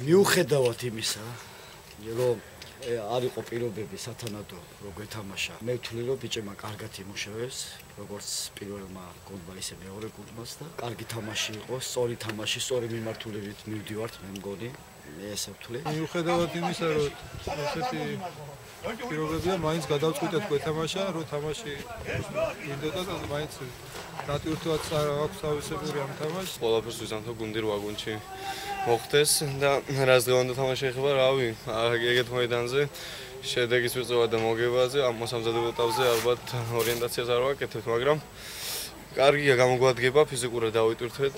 მიუხედავად იმისა, რომ არ იყო პირობები სათანადო რო გვეთამაშა. მე ვთვლი რომ ბიჭებმა კარგად იმუშავეს, როგორც პირველმა გუნდმა ისე მეორე გუნდმაც და კარგი თამაში იყო, სწორი თამაში, სწორი მიმართულებით მივდივართ მე მგონი. მე ესე ვთვლი. მიუხედავად იმისა, რომ ესეთი პირობებია, მაინც გადავწყვიტეთ გვეთამაშა, რომ თამაში ინდოდა და მაინც დატვირთვაც აქვს თავისებური ამ თამაშს. ყველაფერს ვიზამთო გუნდი რვა გუნდში მოხდეს და რაც დღევანდელ თამაში ეხება, რავი, ეგეთ მოედანზე შედეგის მიღწევა და მოგებაზე, ამ მოსამზადებელ ეტაპზე ალბათ ორიენტაციას არ ვაკეთებ, მაგრამ კარგია გამოგვადგება, ფიზიკურად დავიტვირთვეთ.